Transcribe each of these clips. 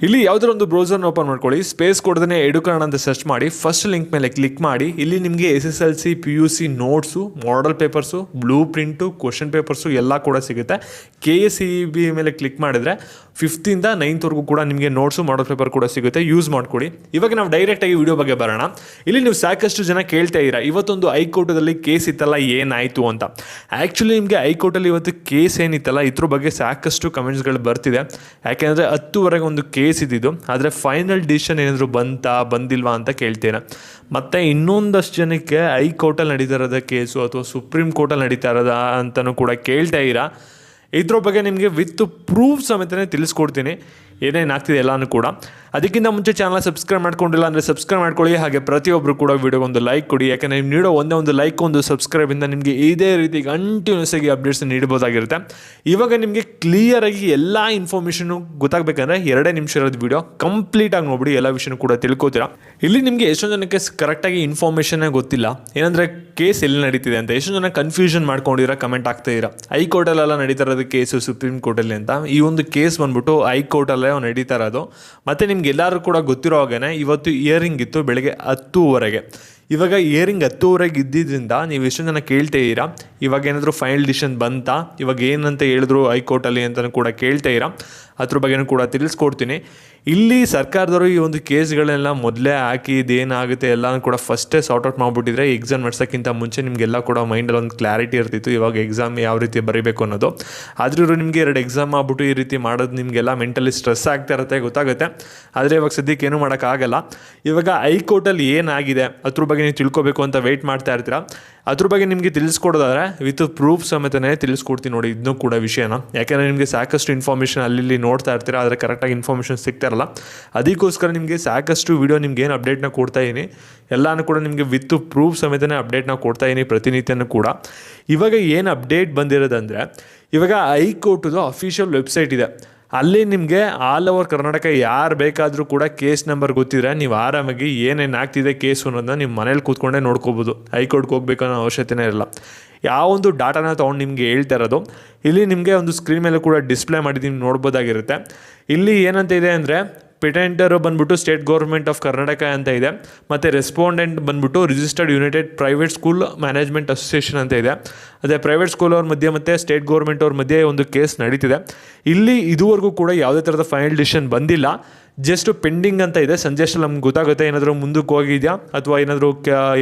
ಇಲ್ಲಿ ಯಾವುದಾದ್ರು ಒಂದು ಬ್ರೌಸರ್ನ ಓಪನ್ ಮಾಡ್ಕೊಳ್ಳಿ, ಸ್ಪೇಸ್ ಕೊಡದೇ ಎಡುಕನ್ನಡ ಅಂತ ಸರ್ಚ್ ಮಾಡಿ, ಫಸ್ಟ್ ಲಿಂಕ್ ಮೇಲೆ ಕ್ಲಿಕ್ ಮಾಡಿ. ಇಲ್ಲಿ ನಿಮಗೆ SSLC PUC notes, model papers, blue print, question papers ಎಲ್ಲ ಕೂಡ ಸಿಗುತ್ತೆ. KSEB ಮೇಲೆ ಕ್ಲಿಕ್ ಮಾಡಿದರೆ 5th ಇಂದ 9th ಕೂಡ ನಿಮಗೆ ನೋಟ್ಸು, ಮಾಡೆಲ್ ಪೇಪರ್ ಕೂಡ ಸಿಗುತ್ತೆ. ಯೂಸ್ ಮಾಡ್ಕೊಳ್ಳಿ. ಇವಾಗ ನಾವು ಡೈರೆಕ್ಟಾಗಿ ವಿಡಿಯೋ ಬಗ್ಗೆ ಬರೋಣ. ಇಲ್ಲಿ ನೀವು ಸಾಕಷ್ಟು ಜನ ಕೇಳ್ತಾ ಇದ್ದೀರಾ, ಇವತ್ತೊಂದು ಹೈಕೋರ್ಟಲ್ಲಿ ಕೇಸ್ ಇತ್ತಲ್ಲ ಏನಾಯಿತು ಅಂತ. ಆ್ಯಕ್ಚುಲಿ ನಿಮಗೆ ಹೈಕೋರ್ಟಲ್ಲಿ ಇವತ್ತು ಕೇಸ್ ಏನಿತ್ತಲ್ಲ ಇದ್ರ ಬಗ್ಗೆ ಸಾಕಷ್ಟು ಕಮೆಂಟ್ಸ್ಗಳು ಬರ್ತಿದೆ. ಯಾಕೆಂದರೆ 10ವರೆಗೆ ಒಂದು ಕೇಸ್ ಇದ್ದಿದ್ದು, ಆದರೆ ಫೈನಲ್ ಡಿಸಿಷನ್ ಏನಾದರೂ ಬಂದಿಲ್ವಾ ಅಂತ ಕೇಳ್ತೇನೆ. ಮತ್ತು ಇನ್ನೊಂದಷ್ಟು ಜನಕ್ಕೆ ಹೈಕೋರ್ಟಲ್ಲಿ ನಡೀತಾ ಇರೋದ ಕೇಸು ಅಥವಾ ಸುಪ್ರೀಂ ಕೋರ್ಟಲ್ಲಿ ನಡೀತಾ ಇರೋದ ಅಂತಲೂ ಕೂಡ ಕೇಳ್ತಾ ಇದ್ದೀರಾ. ಇದ್ರ ಬಗ್ಗೆ ನಿಮಗೆ ವಿತ್ ಪ್ರೂಫ್ ಸಮೇತನೇ ತಿಳಿಸ್ಕೊಡ್ತೀನಿ ಏನೇನಾಗ್ತಿದೆ ಎಲ್ಲನೂ ಕೂಡ. ಅದಕ್ಕಿಂತ ಮುಂಚೆ ಚಾನಲ್ ಸಬ್ಸ್ಕ್ರೈಬ್ ಮಾಡ್ಕೊಂಡಿಲ್ಲ ಅಂದರೆ ಸಬ್ಸ್ಕ್ರೈಬ್ ಮಾಡ್ಕೊಳ್ಳಿ. ಹಾಗೆ ಪ್ರತಿಯೊಬ್ಬರು ಕೂಡ ವೀಡಿಯೋಗೊಂದು ಲೈಕ್ ಕೊಡಿ. ಯಾಕೆಂದರೆ ನೀವು ನೀಡೋ ಒಂದೇ ಒಂದು ಲೈಕ್, ಒಂದು ಸಬ್ಸ್ಕ್ರೈಬಿಂದ ನಿಮಗೆ ಇದೇ ರೀತಿ ಕಂಟಿನ್ಯೂಸ್ ಆಗಿ ಅಪ್ಡೇಟ್ಸ್ ನೀಡಬಹುದಾಗಿರುತ್ತೆ. ಇವಾಗ ನಿಮಗೆ ಕ್ಲಿಯರಾಗಿ ಎಲ್ಲ ಇನ್ಫಾರ್ಮೇಷನು ಗೊತ್ತಾಗಬೇಕಂದ್ರೆ 2 ನಿಮಿಷ ಇರೋದು ವೀಡಿಯೋ ಕಂಪ್ಲೀಟಾಗಿ ನೋಡಿಬಿಡಿ, ಎಲ್ಲ ವಿಷಯನೂ ಕೂಡ ತಿಳ್ಕೊತೀರಾ. ಇಲ್ಲಿ ನಿಮಗೆ ಎಷ್ಟೊಂದು ಜನಕ್ಕೆ ಕರೆಕ್ಟಾಗಿ ಇನ್ಫಾರ್ಮೇಷನ್ನೇ ಗೊತ್ತಿಲ್ಲ, ಏನಂದರೆ ಕೇಸ್ ಎಲ್ಲಿ ನಡೀತಿದೆ ಅಂತ. ಎಷ್ಟೊಂದು ಜನ ಕನ್ಫ್ಯೂಷನ್ ಮಾಡ್ಕೊಂಡಿರೋ ಕಮೆಂಟ್ ಆಗ್ತಾಯಿದ್ದೀರಾ. ಹೈಕೋರ್ಟಲ್ಲೆಲ್ಲ ನಡೀತಾ ಇರೋದು ಕೇಸು ಸುಪ್ರೀಂ ಕೋರ್ಟಲ್ಲಿ ಅಂತ. ಈ ಒಂದು ಕೇಸ್ ಬಂದ್ಬಿಟ್ಟು ಹೈಕೋರ್ಟಲ್ಲೇ ನಡೀತಾ ಇರೋದು. ಮತ್ತು ನಿಮ್ಗೆ ಎಲ್ಲರೂ ಕೂಡ ಗೊತ್ತಿರೋ ಹಾಗೆ ಇವತ್ತು ಹಿಯರಿಂಗ್ ಇತ್ತು ಬೆಳಗ್ಗೆ 10ವರೆಗೆ. ಇವಾಗ ಹಿಯರಿಂಗ್ 10ವರೆಗೆ ಇದ್ದಿದ್ದರಿಂದ ನೀವು ಎಷ್ಟೊಂದು ಜನ ಕೇಳ್ತಾ ಇದ್ದೀರಾ, ಇವಾಗ ಏನಾದರೂ ಫೈನಲ್ ಡಿಸಿಷನ್ ಬಂತಾ, ಇವಾಗ ಏನಂತ ಹೇಳಿದ್ರು ಹೈಕೋರ್ಟಲ್ಲಿ ಅಂತಲೂ ಕೂಡ ಕೇಳ್ತಾ ಇದ್ದೀರಾ. ಅದ್ರ ಬಗ್ಗೆನೂ ಕೂಡ ತಿಳಿಸ್ಕೊಡ್ತೀನಿ. ಇಲ್ಲಿ ಸರ್ಕಾರದವರು ಈ ಒಂದು ಕೇಸ್ಗಳನ್ನೆಲ್ಲ ಮೊದಲೇ ಹಾಕಿ ಇದೇನಾಗುತ್ತೆ ಎಲ್ಲನೂ ಕೂಡ ಫಸ್ಟೇ ಸಾರ್ಟ್ ಔಟ್ ಮಾಡಿಬಿಟ್ಟಿದ್ರೆ ಎಕ್ಸಾಮ್ ನಡೆಸೋಕ್ಕಿಂತ ಮುಂಚೆ ನಿಮಗೆಲ್ಲ ಕೂಡ ಮೈಂಡಲ್ಲಿ ಒಂದು ಕ್ಲಾರಿಟಿ ಇರ್ತಿತ್ತು, ಇವಾಗ ಎಕ್ಸಾಮ್ ಯಾವ ರೀತಿ ಬರೀಬೇಕು ಅನ್ನೋದು. ಆದರೂ ಇವರು ನಿಮಗೆ 2 ಎಕ್ಸಾಮ್ ಆಗ್ಬಿಟ್ಟು ಈ ರೀತಿ ಮಾಡೋದು ನಿಮಗೆಲ್ಲ ಮೆಂಟಲಿ ಸ್ಟ್ರೆಸ್ ಆಗ್ತಾ ಇರುತ್ತೆ, ಗೊತ್ತಾಗುತ್ತೆ. ಆದರೆ ಇವಾಗ ಸದ್ಯಕ್ಕೆ ಏನೂ ಮಾಡೋಕ್ಕಾಗಲ್ಲ. ಇವಾಗ ಹೈಕೋರ್ಟಲ್ಲಿ ಏನಾಗಿದೆ ಅದ್ರ ಬಗ್ಗೆ ನೀವು ತಿಳ್ಕೊಬೇಕು ಅಂತ ವೆಯ್ಟ್ ಮಾಡ್ತಾ ಇರ್ತೀರಾ. ಅದ್ರ ಬಗ್ಗೆ ನಿಮಗೆ ತಿಳಿಸ್ಕೊಡೋದಾದ್ರೆ ವಿತ್ ಪ್ರೂಫ್ ಸಮೇತನೇ ತಿಳಿಸ್ಕೊಡ್ತೀನಿ ನೋಡಿ ಇದನ್ನೂ ಕೂಡ ವಿಷಯನ. ಯಾಕೆಂದರೆ ನಿಮಗೆ ಸಾಕಷ್ಟು ಇನ್ಫಾರ್ಮೇಷನ್ ಅಲ್ಲಿ ನೋಡ್ತಾ ಇರ್ತೀರಾ, ಆದರೆ ಕರೆಕ್ಟಾಗಿ ಇನ್ಫಾರ್ಮೇಷನ್ ಸಿಗ್ತಾರಲ್ಲ. ಅದಕ್ಕೋಸ್ಕರ ನಿಮಗೆ ಸಾಕಷ್ಟು ವೀಡಿಯೋ ನಿಮ್ಗೆ ಏನು ಅಪ್ಡೇಟ್ನ ಕೊಡ್ತಾ ಇದ್ದೀನಿ, ಎಲ್ಲನೂ ಕೂಡ ನಿಮಗೆ ವಿತ್ ಪ್ರೂಫ್ ಸಮೇತನೇ ಅಪ್ಡೇಟ್ನ ಕೊಡ್ತಾ ಇದ್ದೀನಿ ಪ್ರತಿನಿತ್ಯನೂ ಕೂಡ. ಇವಾಗ ಏನು ಅಪ್ಡೇಟ್ ಬಂದಿರೋದಂದರೆ, ಇವಾಗ ಹೈಕೋರ್ಟದು ಅಫಿಷಿಯಲ್ ವೆಬ್ಸೈಟ್ ಇದೆ. ಅಲ್ಲಿ ನಿಮಗೆ ಆಲ್ ಓವರ್ ಕರ್ನಾಟಕ ಯಾರು ಬೇಕಾದರೂ ಕೂಡ ಕೇಸ್ ನಂಬರ್ ಗೊತ್ತಿದ್ರೆ ನೀವು ಆರಾಮಾಗಿ ಏನೇನು ಆಗ್ತಿದೆ ಕೇಸು ಅನ್ನೋದನ್ನ ನಿಮ್ಮ ಮನೇಲಿ ಕೂತ್ಕೊಂಡೇ ನೋಡ್ಕೋಬೋದು. ಹೈಕೋರ್ಟ್ಗೆ ಹೋಗ್ಬೇಕು ಅನ್ನೋ ಅವಶ್ಯಕತೆನೇ ಇರಲ್ಲ. ಯಾವೊಂದು ಡಾಟಾನ ತೊಗೊಂಡು ನಿಮಗೆ ಹೇಳ್ತಾ ಇರೋದು. ಇಲ್ಲಿ ನಿಮಗೆ ಒಂದು ಸ್ಕ್ರೀನ್ ಮೇಲೆ ಕೂಡ ಡಿಸ್ಪ್ಲೇ ಮಾಡಿದ್ದೀನಿ, ನೋಡ್ಬೋದಾಗಿರುತ್ತೆ. ಇಲ್ಲಿ ಏನಂತ ಇದೆ ಅಂದರೆ, ಪಿಟೆಂಟರು ಬಂದ್ಬಿಟ್ಟು ಸ್ಟೇಟ್ ಗೌರ್ಮೆಂಟ್ ಆಫ್ ಕರ್ನಾಟಕ ಅಂತ ಇದೆ, ಮತ್ತು ರೆಸ್ಪಾಂಡೆಂಟ್ ಬಂದ್ಬಿಟ್ಟು registered United private school management association ಅಂತ ಇದೆ. ಅದೇ ಪ್ರೈವೇಟ್ ಸ್ಕೂಲ್ ಅವ್ರ ಮಧ್ಯೆ ಮತ್ತು ಸ್ಟೇಟ್ ಗೌರ್ಮೆಂಟ್ ಅವ್ರ ಮಧ್ಯೆ ಒಂದು ಕೇಸ್ ನಡೀತಿದೆ. ಇಲ್ಲಿ ಇದುವರೆಗೂ ಕೂಡ ಯಾವುದೇ ಥರದ ಫೈನಲ್ ಡಿಸಿಷನ್ ಬಂದಿಲ್ಲ, ಜಸ್ಟ್ ಪೆಂಡಿಂಗ್ ಅಂತ ಇದೆ. ಸಂಜೆ ಅಷ್ಟಲ್ಲಿ ನಮ್ಗೆ ಗೊತ್ತಾಗುತ್ತೆ ಏನಾದರೂ ಮುಂದಕ್ಕೆ ಹೋಗಿದೆಯಾ ಅಥವಾ ಏನಾದರೂ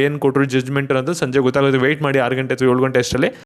ಏನು ಕೊಟ್ಟರು ಜಡ್ಜ್ಮೆಂಟ್ ಅನ್ನೋದು ಸಂಜೆ ಗೊತ್ತಾಗುತ್ತೆ. ವೆಯ್ಟ್ ಮಾಡಿ 6 ಗಂಟೆ ಅಥವಾ 7 ಗಂಟೆ ಅಷ್ಟರಲ್ಲಿ